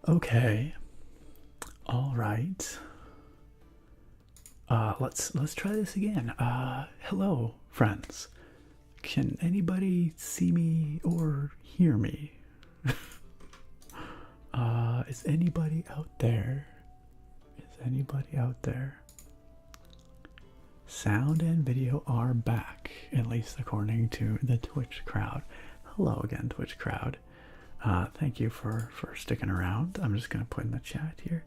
Okay. All right. Let's try this again. Hello, friends. Can anybody see me or hear me? Is anybody out there? Is anybody out there? Sound and video are back, at least according to the Twitch crowd. Hello again, Twitch crowd. Thank you for sticking around. I'm just gonna put in the chat here.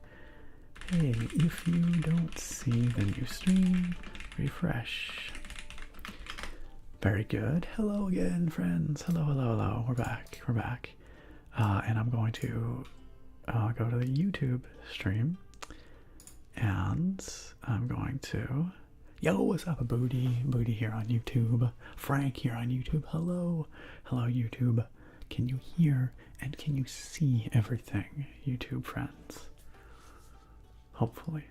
Hey, if you don't see the new stream, refresh. Very good. Hello again, friends. Hello, hello, hello. We're back. We're back. And I'm going to go to the YouTube stream. And I'm going to... Yo, what's up, Booty? Booty here on YouTube. Frank here on YouTube. Hello. Hello, YouTube. Can you hear and can you see everything, YouTube friends? Hopefully.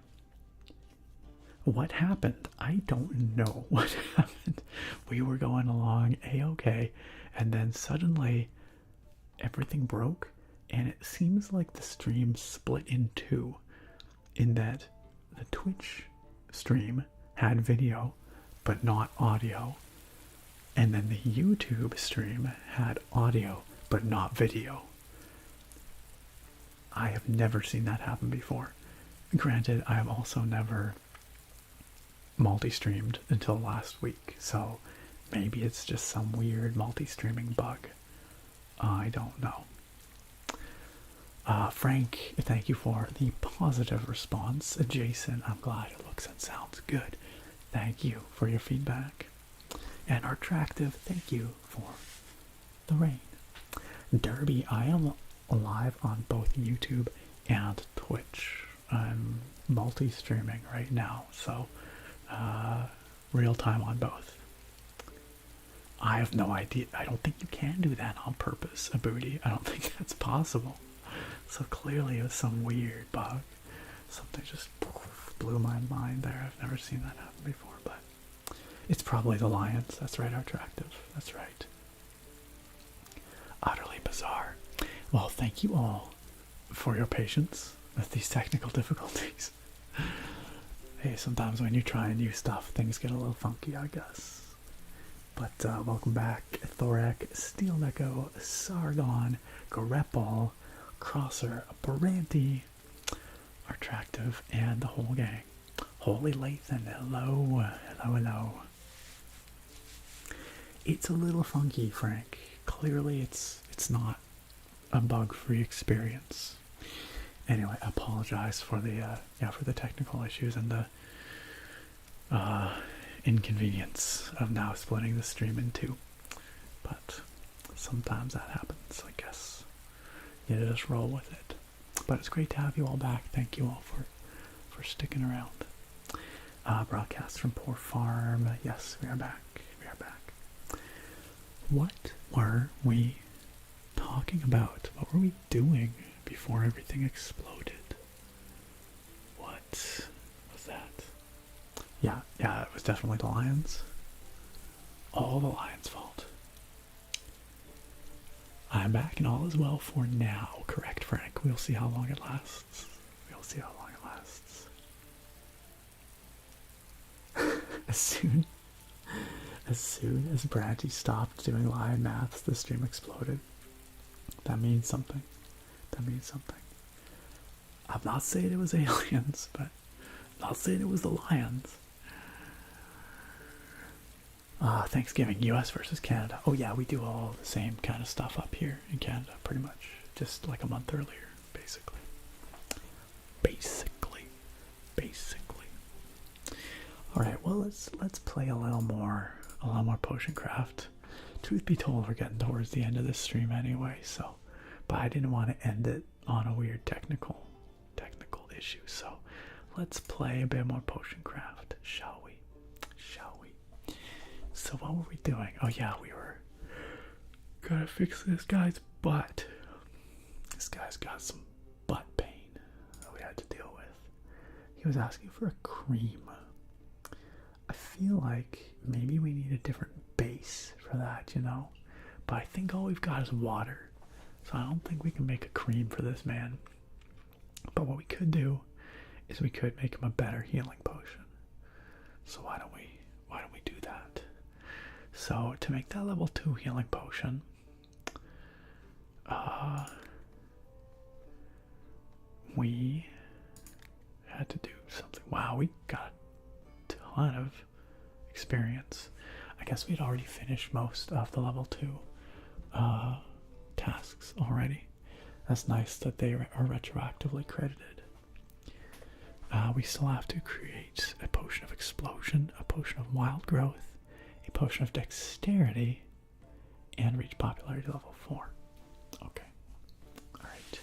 What happened? I don't know what happened. We were going along a-okay, and then suddenly everything broke, and it seems like the stream split in two, in that the Twitch stream had video, but not audio, and then the YouTube stream had audio, but not video. I have never seen that happen before. Granted, I have also never multi-streamed until last week, so maybe it's just some weird multi-streaming bug. I don't know. Frank, thank you for the positive response. Jason, I'm glad it looks and sounds good. Thank you for your feedback. And Artractive, thank you for the rain. Derby, I am live on both YouTube and Twitch. I'm multi-streaming right now, so real time on both. I have no idea. I don't think you can do that on purpose, a booty. I don't think that's possible. So clearly it was some weird bug. Something just blew my mind there. I've never seen that happen before, but it's probably the lions. That's right, Attractive. That's right. Utterly bizarre. Well, thank you all for your patience with these technical difficulties. Hey, sometimes when you try new stuff, things get a little funky, I guess. But welcome back, Thorek, Steel Neko, Sargon, Grepal, Crosser, Baranti, Attractive, and the whole gang. Holy Lathan, hello, hello, hello. It's a little funky, Frank. Clearly it's not a bug-free experience. Anyway, I apologize for the technical issues and the inconvenience of now splitting the stream in two. But sometimes that happens, I guess. You just roll with it. But it's great to have you all back. Thank you all for sticking around. Broadcast from Poor Farm. Yes, we are back. We are back. What were we talking about? What were we doing before everything exploded? What was that? Yeah, it was definitely the lions. All the lions' fault. I'm back and all is well for now. Correct, Frank. We'll see how long it lasts. We'll see how long it lasts. As soon as Branty stopped doing lion maths, the stream exploded. That means something. That means something. I'm not saying it was aliens, but I'm not saying it was the lions. Thanksgiving, US versus Canada. Oh yeah, we do all the same kind of stuff up here in Canada, pretty much. Just like a month earlier, basically. Basically. Alright, well let's play a little more potion craft. Truth be told, we're getting towards the end of this stream anyway, so but I didn't want to end it on a weird technical issue, so let's play a bit more potion craft, shall we? So what were we doing? Oh yeah, we were gonna fix this guy's butt. This guy's got some butt pain that we had to deal with. He was asking for a cream. I feel like maybe we need a different base for that, you know? But I think all we've got is water. So I don't think we can make a cream for this man. But what we could do is we could make him a better healing potion. So why don't we do that? So to make that level 2 healing potion, we had to do something. Wow, we got a ton of experience. I guess we'd already finished most of the level 2 tasks already. That's nice that they are retroactively credited. We still have to create a potion of explosion, a potion of wild growth, a potion of dexterity, and reach popularity level 4. Okay. Alright.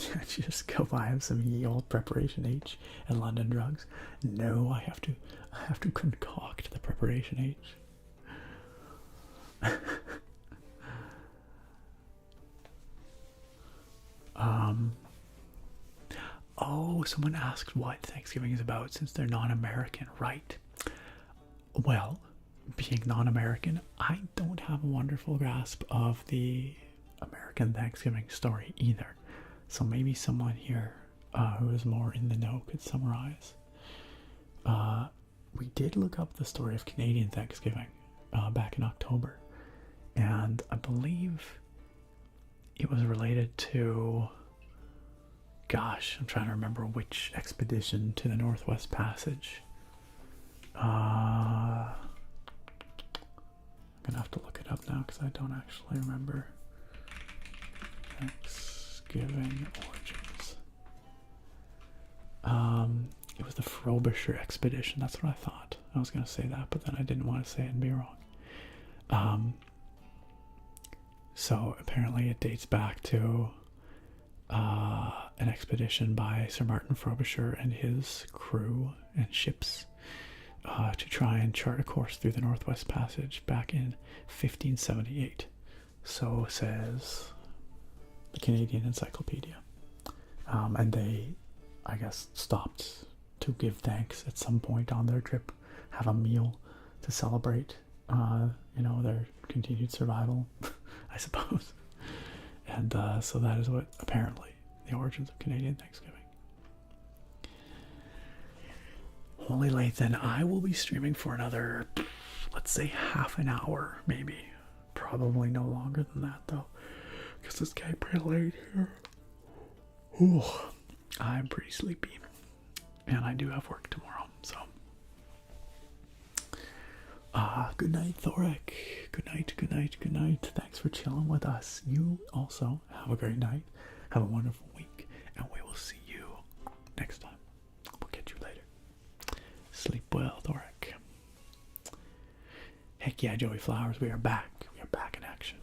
Can't you just go buy him some ye old preparation H and London drugs? No, I have to concoct the preparation H. Oh, someone asked what Thanksgiving is about since they're non-American, right? Well, being non-American, I don't have a wonderful grasp of the American Thanksgiving story either. So maybe someone here who is more in the know could summarize. We did look up the story of Canadian Thanksgiving back in October, and I believe it was related to, gosh, I'm trying to remember which expedition to the Northwest Passage. I'm gonna have to look it up now because I don't actually remember. Thanksgiving origins. It was the Frobisher expedition. That's what I thought. I was gonna say that, but then I didn't want to say it and be wrong. So apparently it dates back to an expedition by Sir Martin Frobisher and his crew and ships to try and chart a course through the Northwest Passage back in 1578. So says the Canadian Encyclopedia. And they, I guess, stopped to give thanks at some point on their trip, have a meal to celebrate, their continued survival, I suppose. And so that is what, apparently, the origins of Canadian Thanksgiving. Holy late then. I will be streaming for another, let's say, half an hour, maybe. Probably no longer than that, though, because it's getting pretty late here. Ooh, I'm pretty sleepy, and I do have work tomorrow, so. Good night, Thoric. Good night, good night, good night. Thanks for chilling with us. You also have a great night. Have a wonderful week, and we will see you next time. We'll catch you later. Sleep well, Thoric. Heck yeah, Joey Flowers, we are back. We are back in action.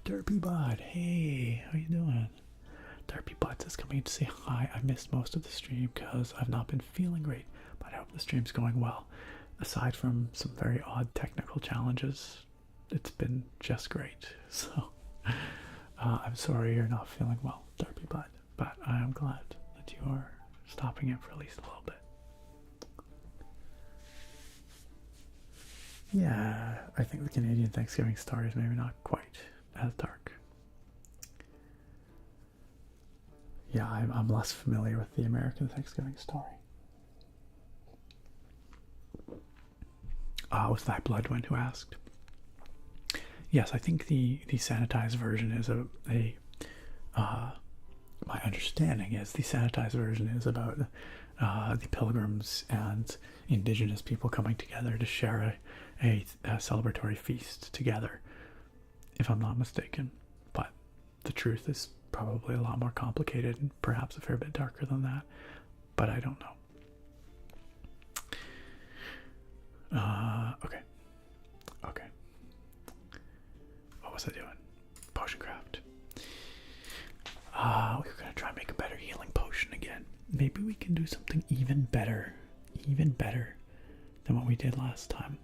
Derpy Bud, hey, how you doing? Derpy Bud is coming to say hi. I missed most of the stream because I've not been feeling great, but I hope the stream's going well. Aside from some very odd technical challenges, it's been just great. So, I'm sorry you're not feeling well, Derpy Bud, but I am glad that you are stopping it for at least a little bit. Yeah, I think the Canadian Thanksgiving story is maybe not quite as dark. Yeah, I'm less familiar with the American Thanksgiving story. Was that Bloodwind who asked? Yes, I think the sanitized version is my understanding is the sanitized version is about the pilgrims and indigenous people coming together to share a celebratory feast together, if I'm not mistaken. But the truth is probably a lot more complicated and perhaps a fair bit darker than that, but I don't know. Okay. What was I doing? Potion craft. We were gonna try and make a better healing potion again. Maybe we can do something even better than what we did last time.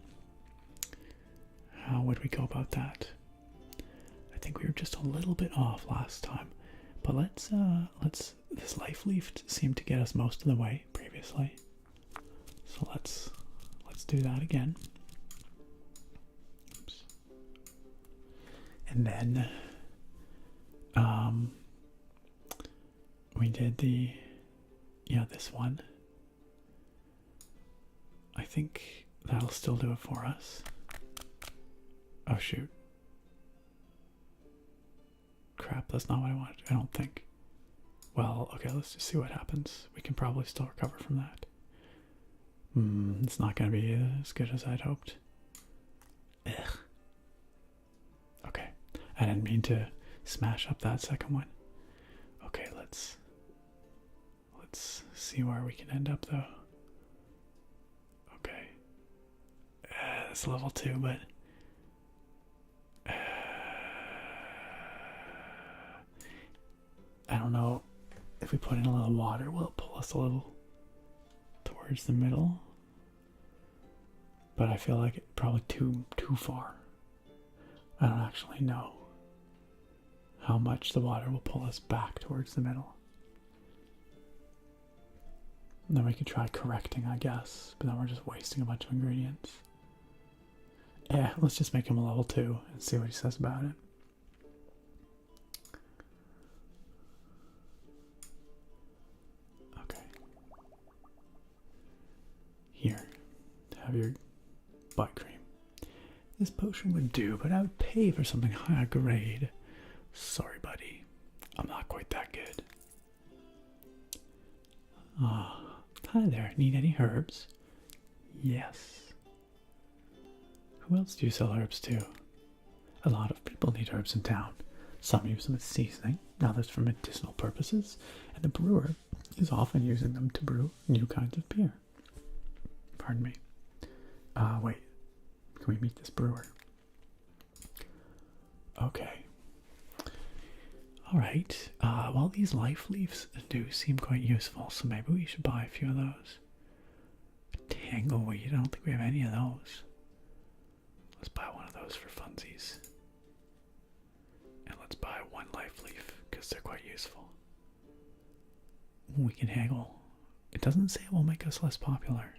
How would we go about that? I think we were just a little bit off last time, but let's this life leaf seemed to get us most of the way previously, so let's do that again. Oops. And then we did the, yeah, this one. I think that'll still do it for us. Oh shoot. Crap, that's not what I wanted. I don't think. Well, okay, let's just see what happens. We can probably still recover from that. It's not going to be as good as I'd hoped. Ugh. Okay, I didn't mean to smash up that second one. Okay, let's see where we can end up though. Okay, it's level 2, but I don't know if we put in a little water, will it pull us a little towards the middle? But I feel like it's probably too far. I don't actually know how much the water will pull us back towards the middle. And then we could try correcting, I guess, but then we're just wasting a bunch of ingredients. Yeah, let's just make him a level 2 and see what he says about it. Okay. Here, have your butt cream. This potion would do, but I would pay for something higher grade. Sorry, buddy. I'm not quite that good. Ah, hi there. Need any herbs? Yes. Who else do you sell herbs to? A lot of people need herbs in town. Some use them as seasoning, others for medicinal purposes, and the brewer is often using them to brew new kinds of beer. Pardon me. Wait. Can we meet this brewer? Okay. Alright. Well, these life leaves do seem quite useful, so maybe we should buy a few of those. Tangleweed. I don't think we have any of those. Let's buy one of those for funsies. And let's buy one life leaf, because they're quite useful. We can haggle. It doesn't say it will make us less popular.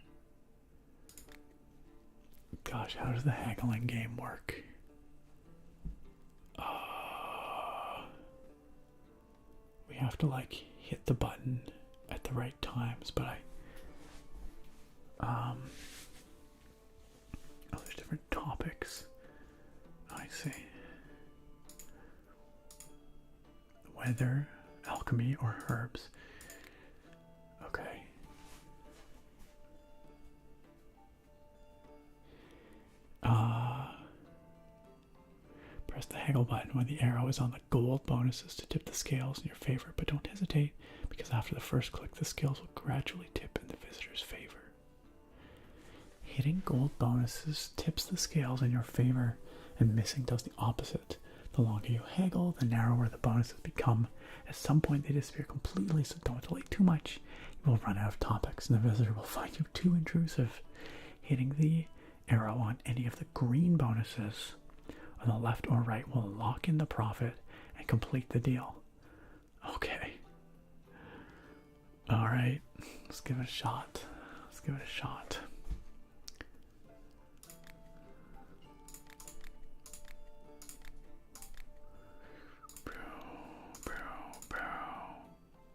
Gosh, how does the haggling game work? We have to like hit the button at the right times, but oh, there's different topics. I see. Weather, alchemy, or herbs. Okay. Press the haggle button when the arrow is on the gold bonuses to tip the scales in your favor, but don't hesitate, because after the first click, the scales will gradually tip in the visitor's favor. Hitting gold bonuses tips the scales in your favor, and missing does the opposite. The longer you haggle, the narrower the bonuses become. At some point, they disappear completely, so don't delay too much. You will run out of topics, and the visitor will find you too intrusive. Hitting the arrow on any of the green bonuses on the left or right will lock in the profit and complete the deal. Okay. Alright. Let's give it a shot. Let's give it a shot.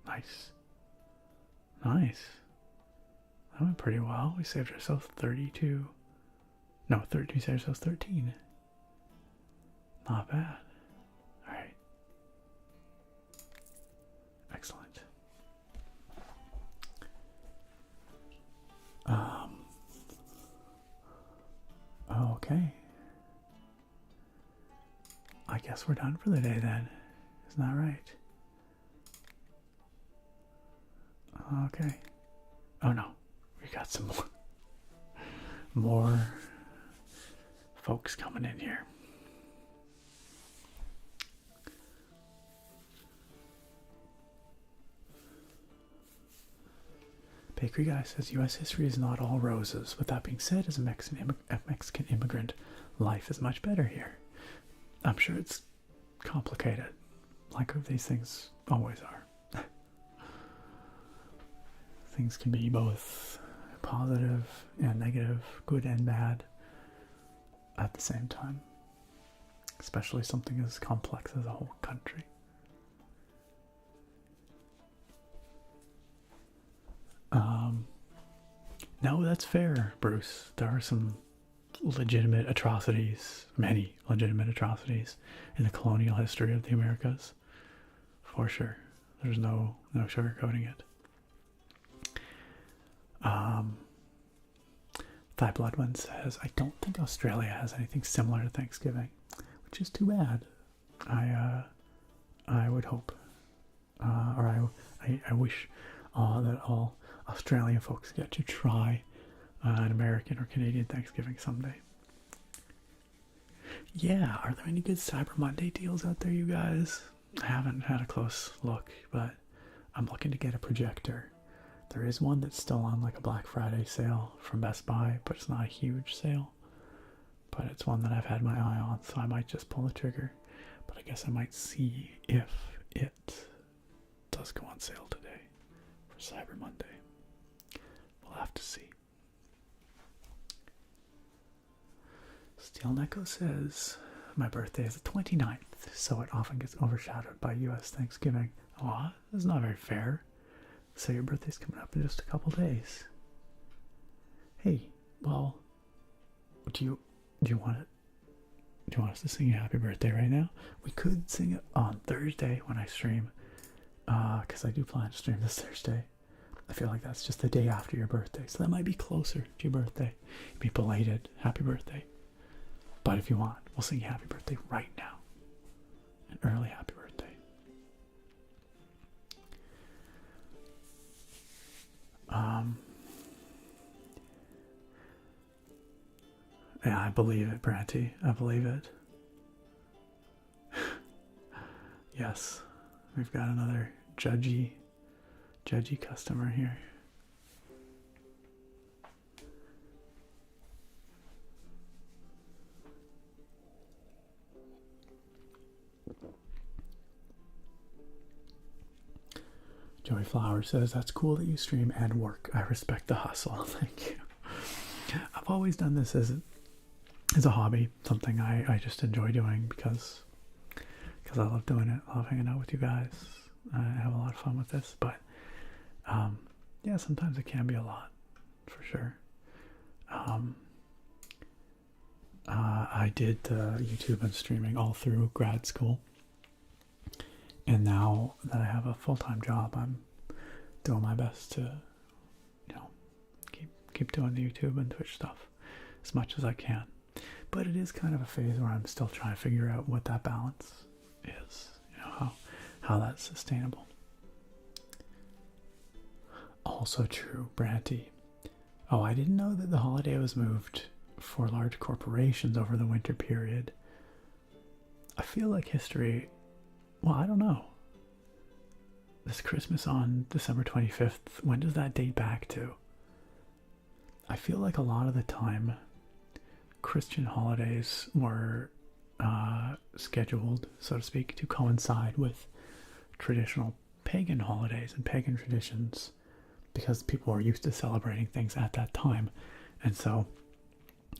Nice. Nice. That went pretty well. We saved ourselves 32. No, 32 saved ourselves 13. Not bad. Alright. Excellent. Okay. I guess we're done for the day then. Isn't that right? Okay. Oh no. We got some more folks coming in here. Bakery Guy says U.S. history is not all roses. With that being said, as a Mexican immigrant, life is much better here. I'm sure it's complicated, like these things always are. Things can be both positive and negative, good and bad, at the same time. Especially something as complex as a whole country. No, that's fair, Bruce. There are some legitimate atrocities, many legitimate atrocities in the colonial history of the Americas, for sure. There's no sugarcoating it. Thigh Bloodwind says, I don't think Australia has anything similar to Thanksgiving, which is too bad. I would hope, or I wish that all Australian folks get to try an American or Canadian Thanksgiving someday. Yeah, are there any good Cyber Monday deals out there, you guys? I haven't had a close look, but I'm looking to get a projector. There is one that's still on like a Black Friday sale from Best Buy, but it's not a huge sale. But it's one that I've had my eye on, so I might just pull the trigger. But I guess I might see if it does go on sale today for Cyber Monday. We'll have to see. Steel Neko says, my birthday is the 29th, so it often gets overshadowed by U.S. Thanksgiving. Aw, that's not very fair. So your birthday's coming up in just a couple days. Hey, well, do you want it? Do you want us to sing you happy birthday right now? We could sing it on Thursday when I stream, because I do plan to stream this Thursday. I feel like that's just the day after your birthday, so that might be closer to your birthday. Be belated happy birthday. But if you want, we'll sing you happy birthday right now. An early happy birthday. Yeah, I believe it, Branty. I believe it. Yes, we've got another judgy customer here. Joey Flowers says, that's cool that you stream and work. I respect the hustle. Thank you. I've always done this as a hobby, something I just enjoy doing because I love doing it. I love hanging out with you guys. I have a lot of fun with this, but yeah, sometimes it can be a lot, for sure. I did YouTube and streaming all through grad school. And now that I have a full-time job, I'm doing my best to, keep doing the YouTube and Twitch stuff as much as I can. But it is kind of a phase where I'm still trying to figure out what that balance is, how that's sustainable. Also true, Branty. Oh, I didn't know that the holiday was moved for large corporations over the winter period. I feel like history... Well, I don't know. This Christmas on December 25th, when does that date back to? I feel like a lot of the time, Christian holidays were scheduled, so to speak, to coincide with traditional pagan holidays and pagan traditions because people were used to celebrating things at that time. And so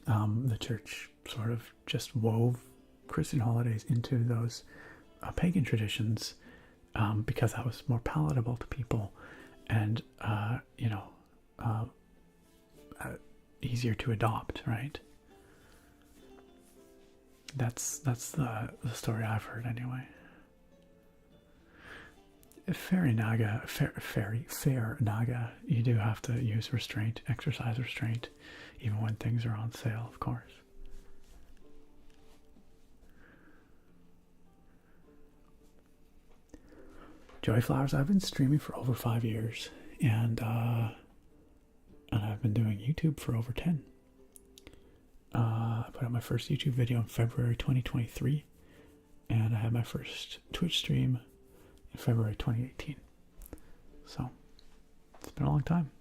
the church sort of just wove Christian holidays into those pagan traditions because that was more palatable to people and easier to adopt, right? That's the story I've heard anyway. Fair Naga, you do have to use restraint, exercise restraint, even when things are on sale, of course. Joey Flowers, I've been streaming for over 5 years, and I've been doing YouTube for over 10. I put out my first YouTube video in February 2023, and I had my first Twitch stream in February 2018. So it's been a long time.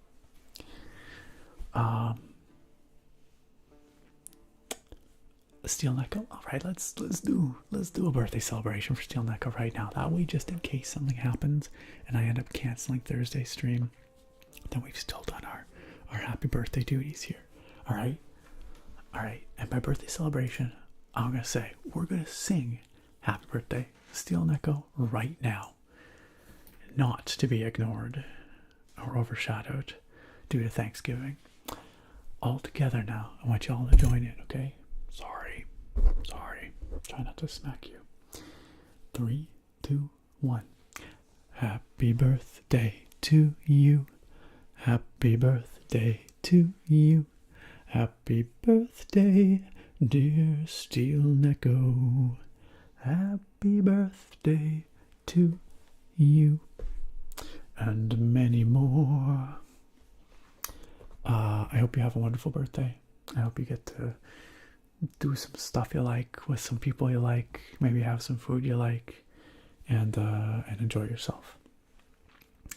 Steel Neko. All right, let's do a birthday celebration for Steel Neko right now. That way, just in case something happens and I end up canceling Thursday's stream, then we've still done our happy birthday duties here. All right. And by birthday celebration, I'm gonna say we're gonna sing happy birthday Steel Neko right now, not to be ignored or overshadowed due to Thanksgiving. All together now. I want you all to join in, okay? Sorry. Try not to smack you. 3, 2, 1. Happy birthday to you. Happy birthday to you. Happy birthday, dear Steel Neko. Happy birthday to you. And many more. I hope you have a wonderful birthday. I hope you get to do some stuff you like with some people you like. Maybe have some food you like, and enjoy yourself.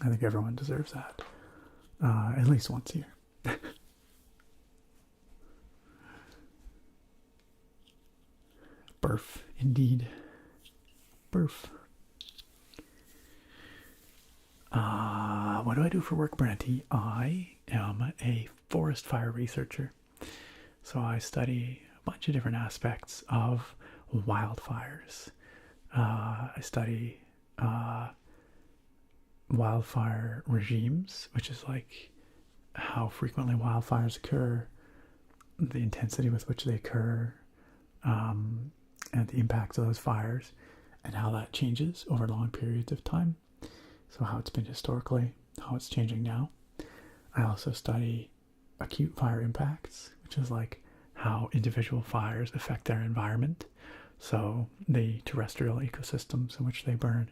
I think everyone deserves that, at least once a year. Burf, indeed. Burf. What do I do for work, Branty? I am a forest fire researcher. So I study a bunch of different aspects of wildfires. I study wildfire regimes, which is like how frequently wildfires occur, the intensity with which they occur, and the impacts of those fires, and how that changes over long periods of time. So how it's been historically, how it's changing now. I also study acute fire impacts, which is like how individual fires affect their environment. So the terrestrial ecosystems in which they burn,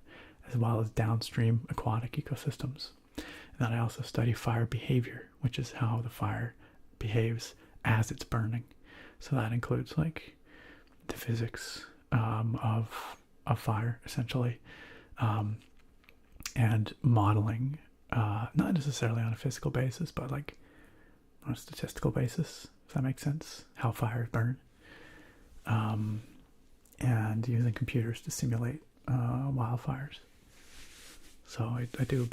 as well as downstream aquatic ecosystems. And then I also study fire behavior, which is how the fire behaves as it's burning. So that includes like the physics of fire, essentially. And modeling, not necessarily on a physical basis, but like on a statistical basis, if that makes sense, how fires burn. And using computers to simulate wildfires. So I do a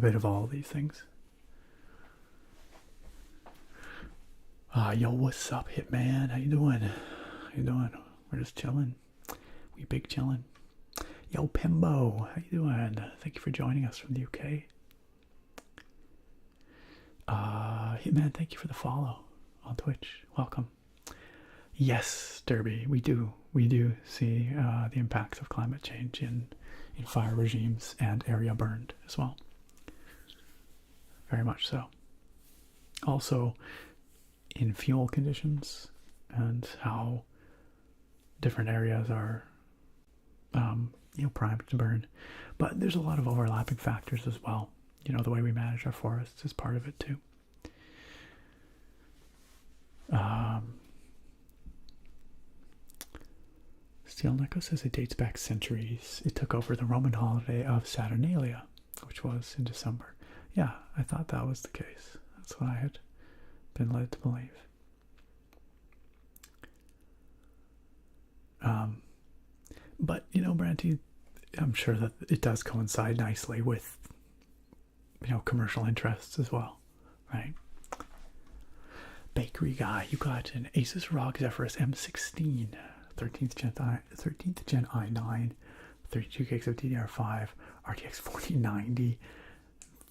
bit of all of these things. Yo, what's up, Hitman? How you doing? We're just chilling. We big chilling. Yo, Pimbo, how you doing? Thank you for joining us from the UK. Hitman, thank you for the follow on Twitch. Welcome. Yes, Derby, we do see the impacts of climate change in fire regimes and area burned as well. Very much so. Also, in fuel conditions and how different areas are primed to burn. But there's a lot of overlapping factors as well. The way we manage our forests is part of it too. Steel Neko says it dates back centuries. It took over the Roman holiday of Saturnalia, which was in December. Yeah, I thought that was the case. That's what I had been led to believe. But, Branty, I'm sure that it does coincide nicely with, commercial interests as well, right? Bakery guy, you got an Asus ROG Zephyrus M16, 13th Gen i9, 32 gigs of DDR5, RTX 4090,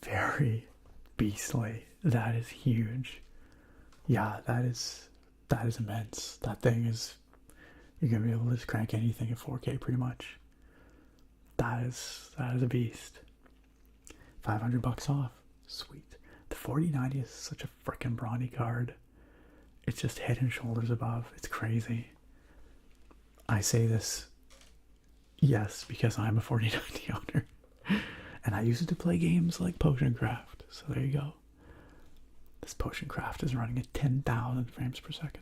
very beastly. That is huge. Yeah, that is immense. That thing is, you're gonna be able to just crank anything at 4K pretty much. That is a beast. $500 off. Sweet. The 4090 is such a freaking brawny card. It's just head and shoulders above. It's crazy. I say this, yes, because I'm a 4090 owner. And I use it to play games like Potion Craft. So there you go. This Potion Craft is running at 10,000 frames per second.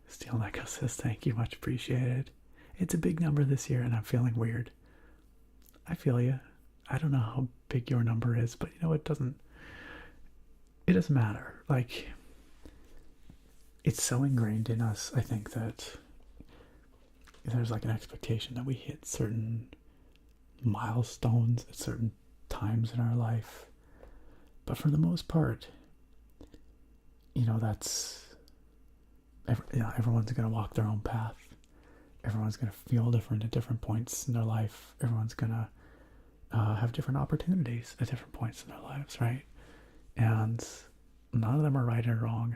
Steel Neko says, thank you, much appreciated. It's a big number this year and I'm feeling weird. I feel you. I don't know how big your number is, but it doesn't matter. Like, it's so ingrained in us, I think, that there's like an expectation that we hit certain milestones at certain times in our life. But for the most part, everyone's going to walk their own path. Everyone's going to feel different at different points in their life. Everyone's going to have different opportunities at different points in their lives, right? And none of them are right or wrong.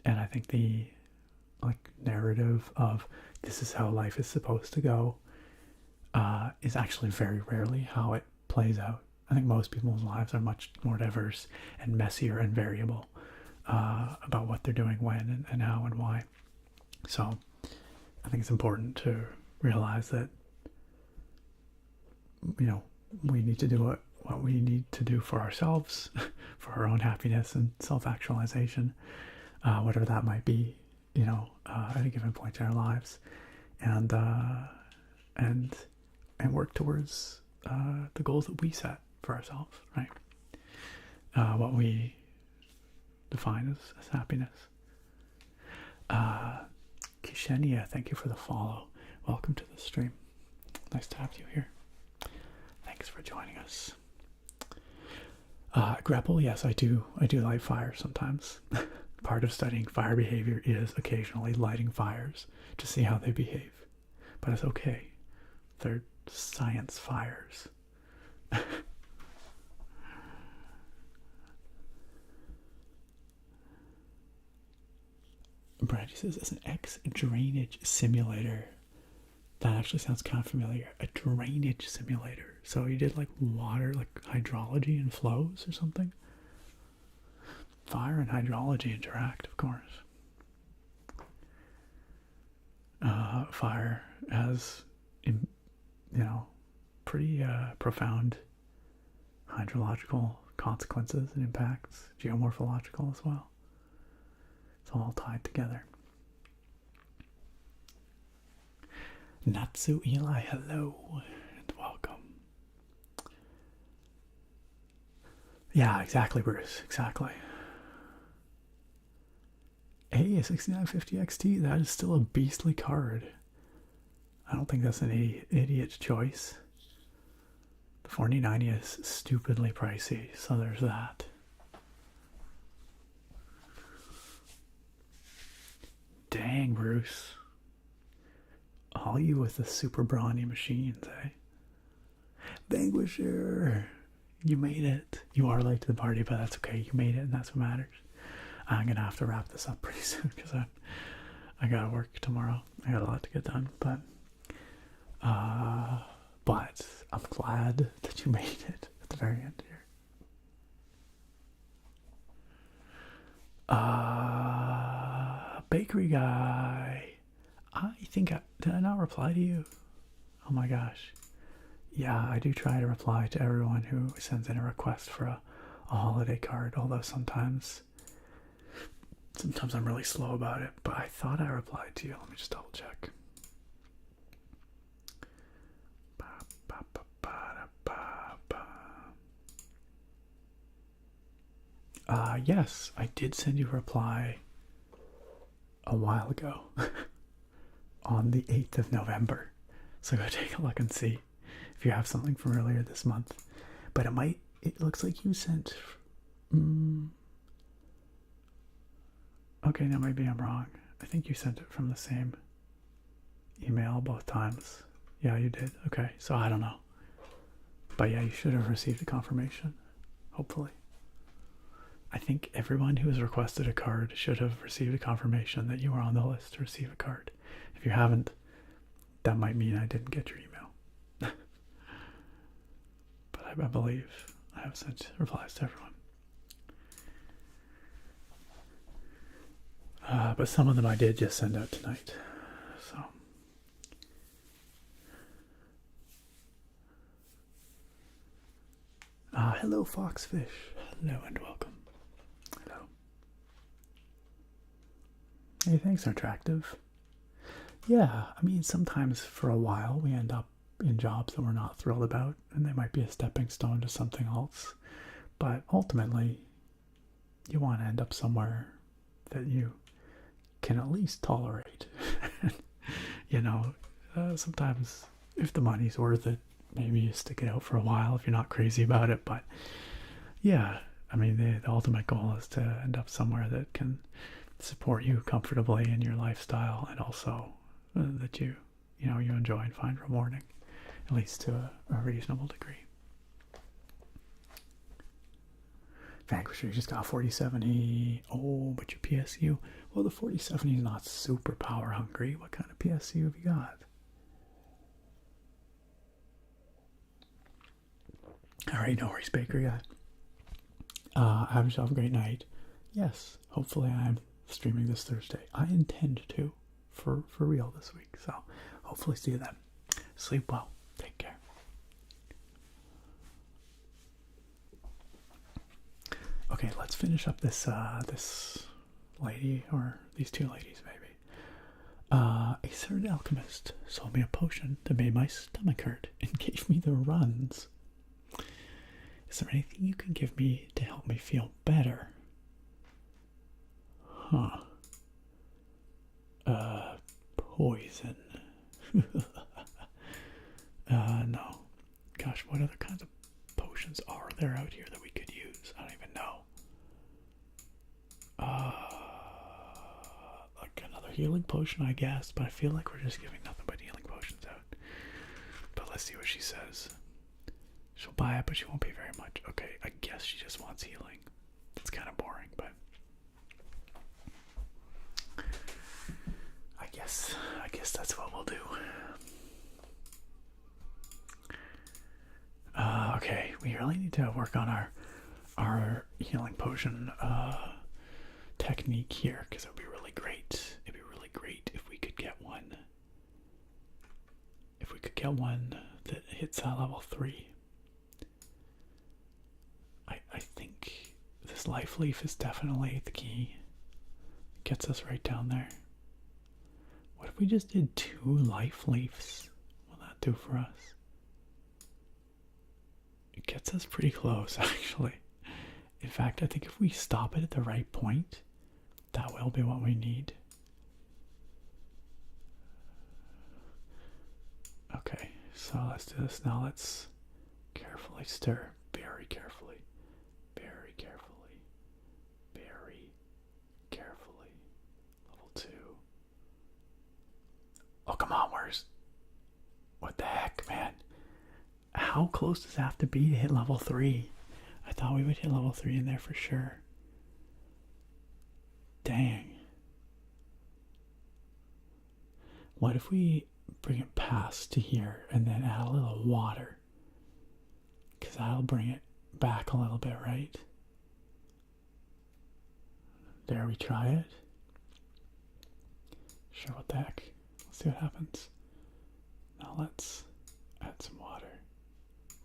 And I think the narrative of this is how life is supposed to go is actually very rarely how it plays out. I think most people's lives are much more diverse and messier and variable about what they're doing when and how and why. So I think it's important to realize that, we need to do what we need to do for ourselves, for our own happiness and self-actualization, whatever that might be, at a given point in our lives, and work towards the goals that we set for ourselves, right? What we define as happiness. Kishenia, thank you for the follow. Welcome to the stream. Nice to have you here. Thanks for joining us. Grapple, yes, I do light fire sometimes. Part of studying fire behavior is occasionally lighting fires to see how they behave. But it's okay. They're science fires. Brandy says, as an ex-drainage simulator, that actually sounds kind of familiar. A drainage simulator. So you did like water, like hydrology and flows or something? Fire and hydrology interact, of course. Fire has, pretty profound hydrological consequences and impacts, geomorphological as well. It's all tied together. Natsu Eli, hello and welcome. Yeah, exactly, Bruce, exactly. Hey, a 6950 XT, that is still a beastly card. I don't think that's an idiot's choice. The 4090 is stupidly pricey, so there's that. Dang, Bruce. All you with the super brawny machines, eh? Vanquisher! You made it. You are late to the party, but that's okay. You made it, and that's what matters. I'm gonna have to wrap this up pretty soon because I gotta work tomorrow. I got a lot to get done, but I'm glad that you made it at the very end here. Bakery guy. I think did I not reply to you? Oh my gosh. Yeah, I do try to reply to everyone who sends in a request for a holiday card, although sometimes I'm really slow about it, but I thought I replied to you. Let me just double check. Yes, I did send you a reply a while ago on the 8th of November. So go take a look and see if you have something from earlier this month. But it looks like you sent, okay, now maybe I'm wrong. I think you sent it from the same email both times. Yeah, you did. Okay, so I don't know. But yeah, you should have received a confirmation, hopefully. I think everyone who has requested a card should have received a confirmation that you were on the list to receive a card. If you haven't, that might mean I didn't get your email. But I believe I have sent replies to everyone. But some of them I did just send out tonight. So. Hello, Foxfish. Hello and welcome. Hello. Hey, thanks, Attractive. Yeah, I mean, sometimes for a while we end up in jobs that we're not thrilled about, and they might be a stepping stone to something else. But ultimately, you want to end up somewhere that you can at least tolerate. Sometimes if the money's worth it, maybe you stick it out for a while if you're not crazy about it. But yeah, I mean, the ultimate goal is to end up somewhere that can support you comfortably in your lifestyle, and also that you enjoy and find rewarding. at least to a reasonable degree. Vanquisher, you just got 4070. Oh, but your PSU. Well, the 4070 is not super power hungry. What kind of PSU have you got? Alright, no worries, Baker guy. Have yourself a great night. Yes, hopefully I'm streaming this Thursday. I intend to, for real this week. So, hopefully see you then. Sleep well. Take care. Okay, let's finish up this this lady, or these two ladies maybe. A certain alchemist sold me a potion that made my stomach hurt and gave me the runs. Is there anything you can give me to help me feel better? Huh. Poison. No. Gosh, what other kinds of potions are there out here that we could use? I don't even know. Like another healing potion, I guess, but I feel like we're just giving nothing but healing potions out. But let's see what she says. She'll buy it, but she won't pay very much. Okay, I guess she just wants healing. It's kind of boring, but I guess that's what we'll do. Okay, we really need to work on our healing potion technique here, because it would be really great. It'd be really great if we could get one. If we could get one that hits level 3. I think this life leaf is definitely the key. It gets us right down there. What if we just did 2 life leaves? Will that do for us? It gets us pretty close, actually. In fact, I think if we stop it at the right point, that will be what we need. Okay, so let's do this now. Let's carefully stir. Very carefully. Very carefully. Very carefully. Level 2. Oh, come on, where's... What the heck, man? How close does it have to be to hit level 3? I thought we would hit level 3 in there for sure. Dang. What if we bring it past to here and then add a little water? Because that'll bring it back a little bit, right? Dare we try it? Sure, what the heck. Let's see what happens. Now let's add some water.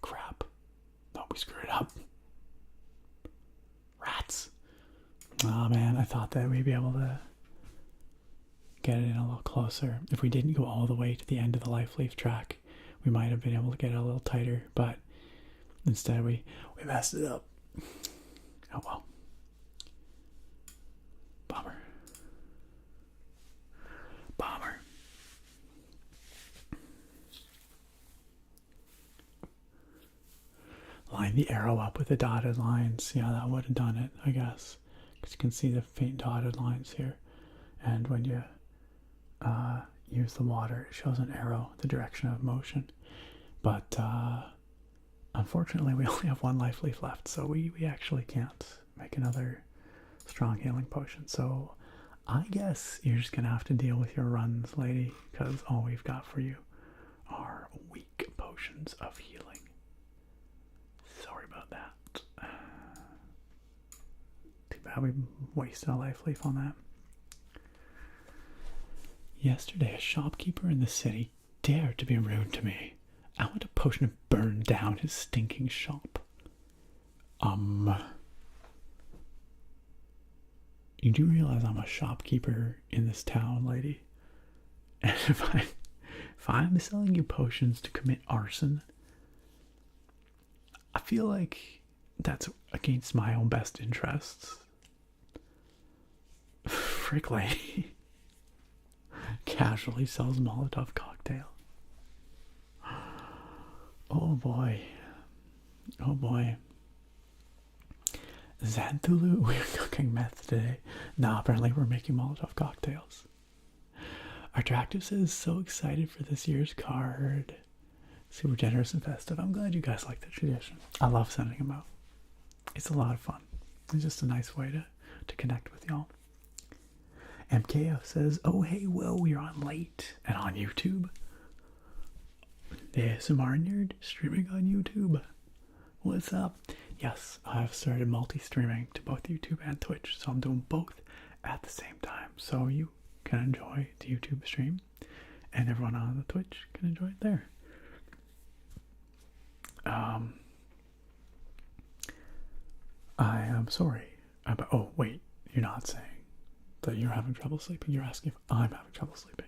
Crap. No, we screwed up. Rats. Oh man, I thought that we'd be able to get it in a little closer. If we didn't go all the way to the end of the life leaf track, we might have been able to get it a little tighter, but instead we messed it up. Oh well. Bummer. Bummer. Line the arrow up with the dotted lines. Yeah, that would have done it, I guess. Because you can see the faint dotted lines here. And when you use the water, it shows an arrow, the direction of motion. But unfortunately, we only have 1 life leaf left, so we actually can't make another strong healing potion. So I guess you're just going to have to deal with your runs, lady, because all we've got for you are weak potions of healing. Sorry about that. Too bad we wasted a life leaf on that. Yesterday, a shopkeeper in the city dared to be rude to me. I want a potion to burn down his stinking shop. You do realize I'm a shopkeeper in this town, lady? And if I'm selling you potions to commit arson, I feel like that's against my own best interests. Frick, lady. Casually sells Molotov cocktail. Oh boy. Oh boy. Xanthulu, we're cooking meth today. Nah, apparently we're making Molotov cocktails. Attractive says, so excited for this year's card. Super generous and festive. I'm glad you guys like the tradition. I love sending them out. It's a lot of fun. It's just a nice way to connect with y'all. MKO says, oh hey, Will, you're on late and on YouTube. The ASMR nerd streaming on YouTube. What's up? Yes, I've started multi-streaming to both YouTube and Twitch, so I'm doing both at the same time. So you can enjoy the YouTube stream, and everyone on the Twitch can enjoy it there. I am sorry about. Oh wait, you're not saying that you're having trouble sleeping. You're asking if I'm having trouble sleeping.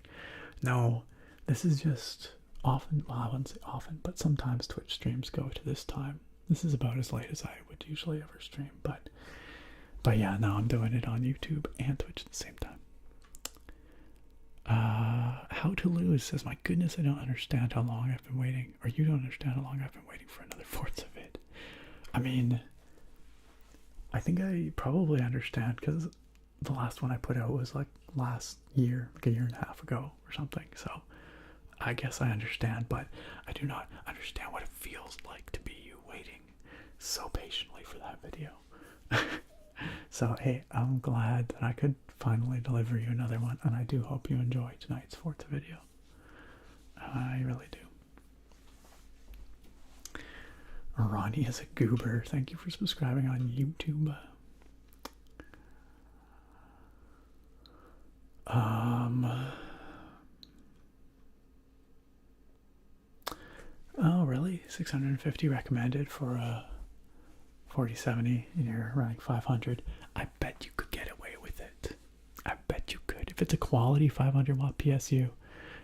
No, this is just often. Well, I wouldn't say often, but sometimes Twitch streams go to this time. This is about as late as I would usually ever stream, but yeah, now I'm doing it on YouTube and Twitch at the same time. How to Lose says, my goodness, I don't understand how long I've been waiting, or you don't understand how long I've been waiting for another Forza vid. I mean, I think I probably understand, because the last one I put out was like last year, like a year and a half ago or something, so I guess I understand, but I do not understand what it feels like to be you waiting so patiently for that video. So hey, I'm glad that I could finally deliver you another one, and I do hope you enjoy tonight's Forza video. I really do. Ronnie is a goober. Thank you for subscribing on YouTube. Oh really? 650 recommended for a 4070 and you're running 500. I bet you could get away with it. I bet you could. If it's a quality 500 watt PSU,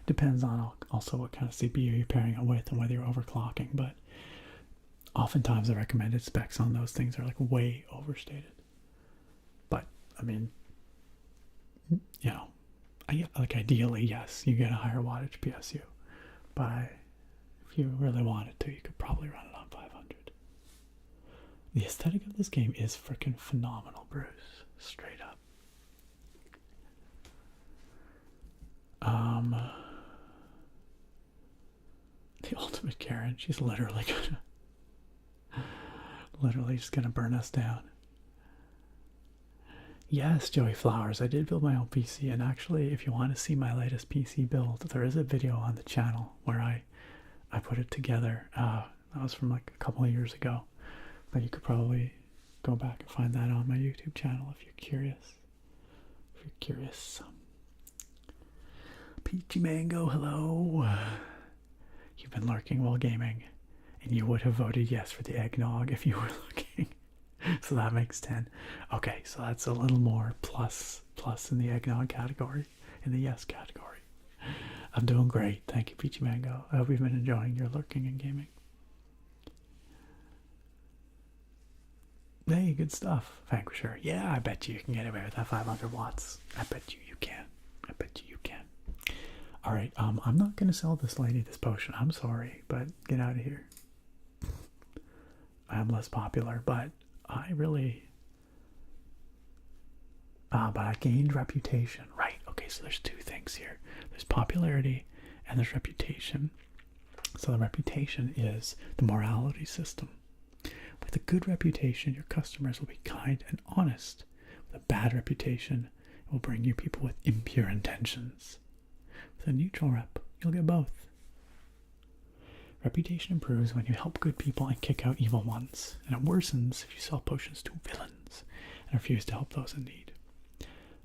depends on also what kind of CPU you're pairing it with and whether you're overclocking, but oftentimes the recommended specs on those things are like way overstated. But I mean, you know, like ideally, yes, you get a higher wattage PSU, but if you really wanted to, you could probably run it on 500. The aesthetic of this game is freaking phenomenal, Bruce. Straight up. The ultimate Karen. She's literally just gonna burn us down. Yes, Joey Flowers. I did build my own PC, and actually, if you want to see my latest PC build, there is a video on the channel where I put it together. That was from like a couple of years ago. But you could probably go back and find that on my YouTube channel if you're curious. Peachy Mango, hello. You've been lurking while gaming, and you would have voted yes for the eggnog if you were looking. So that makes 10. Okay, so that's a little more plus in the eggnog category, in the yes category. I'm doing great. Thank you, Peachy Mango. I hope you've been enjoying your lurking and gaming. Hey, good stuff, Vanquisher. Yeah, I bet you can get away with that 500 watts. I bet you can. Alright, I'm not going to sell this lady this potion. I'm sorry, but get out of here. I'm less popular, but I really... but I gained reputation. Right, okay, so there's two things here. There's popularity and there's reputation. So the reputation is the morality system. With a good reputation, your customers will be kind and honest. With a bad reputation, it will bring you people with impure intentions. With a neutral rep, you'll get both. Reputation improves when you help good people and kick out evil ones, and it worsens if you sell potions to villains and refuse to help those in need.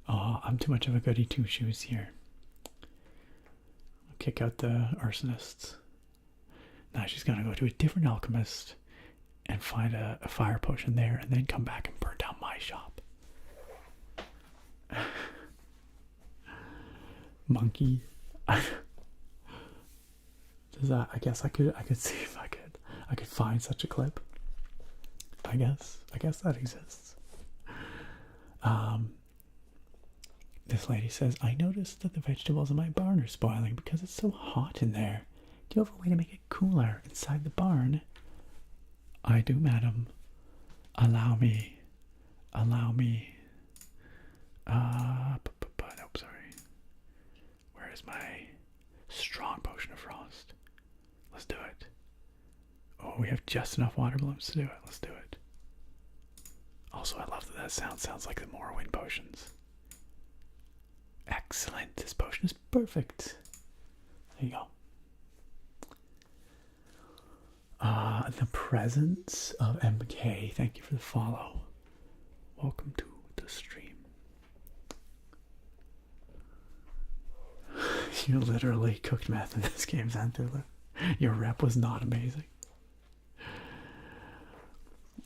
Oh, I'm too much of a goody two-shoes here. I'll kick out the arsonists. Now she's gonna go to a different alchemist and find a fire potion there, and then come back and burn down my shop. Monkey. Does that? I guess I could see if I could find such a clip. I guess that exists. This lady says, I noticed that the vegetables in my barn are spoiling because it's so hot in there. Do you have a way to make it cooler inside the barn? I do, madam. Allow me. Nope, sorry. Where is my strong potion of frost? Let's do it. we have just enough water balloons to do it. Let's do it. Also, I love that sounds like the Morrowind potions. Excellent. This potion is perfect. There you go. The presence of MK. Thank you for the follow. Welcome to the stream. You literally cooked meth in this game, Xanthula. Your rep was not amazing.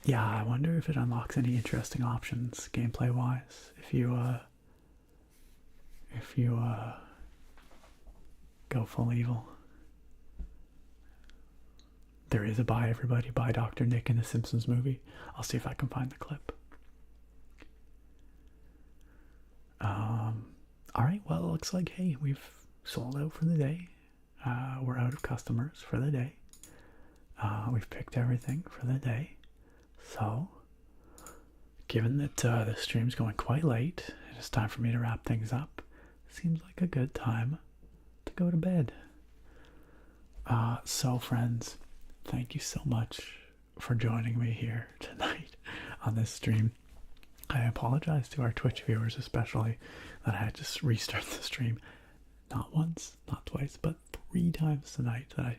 Yeah, I wonder if it unlocks any interesting options gameplay-wise. If you go full evil. There is a bye everybody, bye Dr. Nick in the Simpsons movie. I'll see if I can find the clip. Alright, well, it looks like, hey, we've sold out for the day. We're out of customers for the day. We've picked everything for the day. So, given that the stream's going quite late, and it's time for me to wrap things up, seems like a good time to go to bed. So friends, thank you so much for joining me here tonight on this stream. I apologize to our Twitch viewers especially that I had to restart the stream not once, not twice, but 3 times tonight. I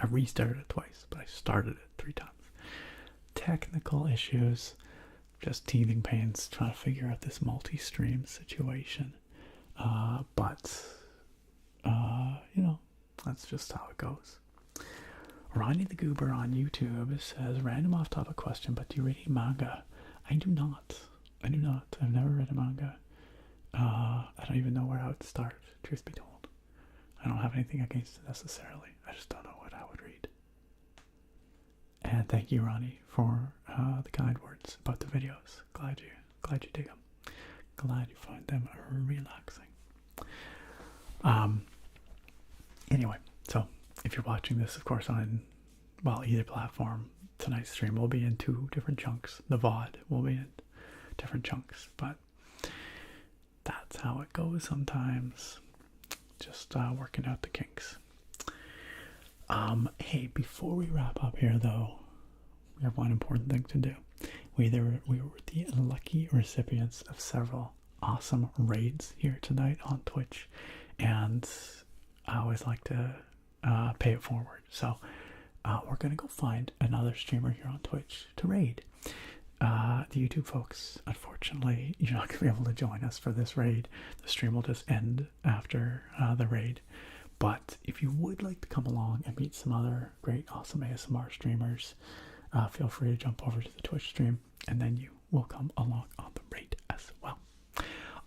restarted it twice, but I started it 3 times. Technical issues, just teething pains trying to figure out this multi-stream situation. You know, that's just how it goes. Ronnie the Goober on YouTube says, random off-topic question, but do you read any manga? I do not. I've never read a manga. I don't even know where I would start, truth be told. I don't have anything against it necessarily. I just don't know what I would read. And thank you, Ronnie, for the kind words about the videos. Glad you dig them. Glad you find them relaxing. Anyway, so if you're watching this, of course, on either platform, tonight's stream will be in 2 different chunks. The VOD will be in different chunks, but that's how it goes sometimes. Just working out the kinks. Hey, before we wrap up here, though, we have one important thing to do. We were the lucky recipients of several awesome raids here tonight on Twitch, and I always like to pay it forward. So we're gonna go find another streamer here on Twitch to raid. The YouTube folks, unfortunately, you're not gonna be able to join us for this raid. The stream will just end after the raid. But if you would like to come along and meet some other great, awesome ASMR streamers, feel free to jump over to the Twitch stream, and then you will come along on the raid as well.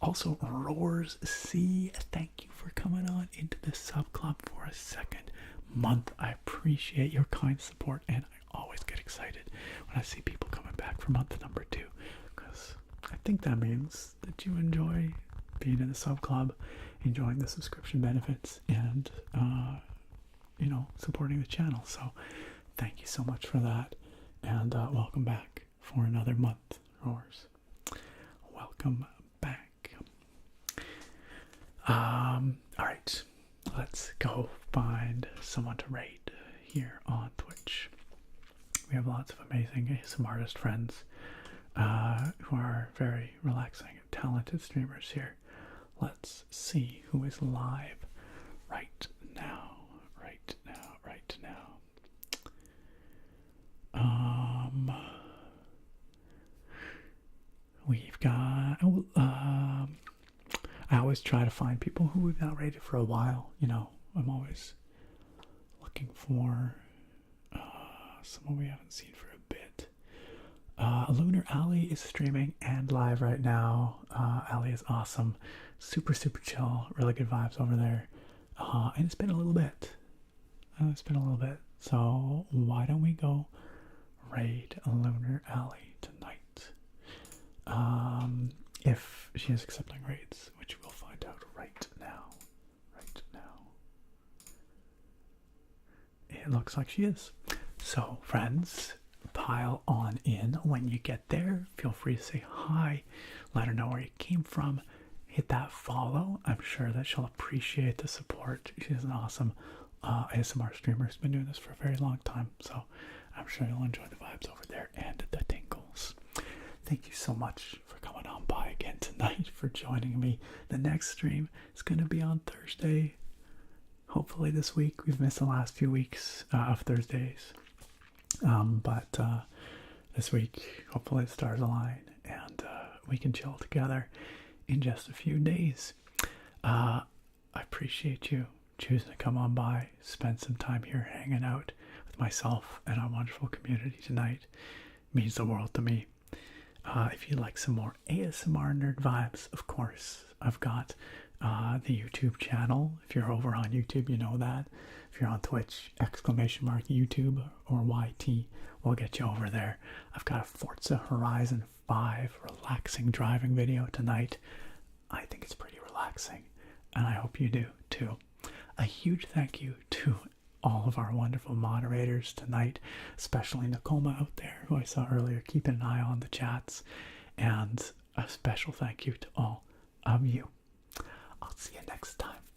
Also, Roars C, thank you for coming on into the sub club for a second month. I appreciate your kind support, and I always get excited when I see people coming back for month number 2, because I think that means that you enjoy being in the sub club, enjoying the subscription benefits, and you know, supporting the channel. So thank you so much for that, and welcome back for another month, Roars. Welcome back. All right, let's go find someone to raid here on Twitch. We have lots of amazing ASMR artist friends who are very relaxing and talented streamers here. Let's see who is live right now. We've got, I always try to find people who we've not rated for a while. You know, I'm always looking for someone we haven't seen for a bit. Lunar Alley is streaming and live right now. Alley is awesome. Super chill. Really good vibes over there. And it's been a little bit. So why don't we go raid Lunar Alley tonight? If she is accepting raids, which we'll find out right now. It looks like she is. So, friends, pile on in. When you get there, feel free to say hi. Let her know where you came from. Hit that follow. I'm sure that she'll appreciate the support. She's an awesome, ASMR streamer who's been doing this for a very long time. So I'm sure you'll enjoy the vibes over there and the tingles. Thank you so much for coming on by again tonight, for joining me. The next stream is going to be on Thursday. Hopefully this week. We've missed the last few weeks of Thursdays. But this week, hopefully the stars align and we can chill together in just a few days. I appreciate you choosing to come on by, spend some time here hanging out with myself and our wonderful community tonight. It means the world to me. If you'd like some more ASMR nerd vibes, of course, I've got the YouTube channel. If you're over on YouTube, you know that. If you're on Twitch, !YouTube or YT will get you over there. I've got a Forza Horizon 5 relaxing driving video tonight. I think it's pretty relaxing, and I hope you do too. A huge thank you to all of our wonderful moderators tonight, especially Nakoma out there, who I saw earlier, keeping an eye on the chats, and a special thank you to all of you. I'll see you next time.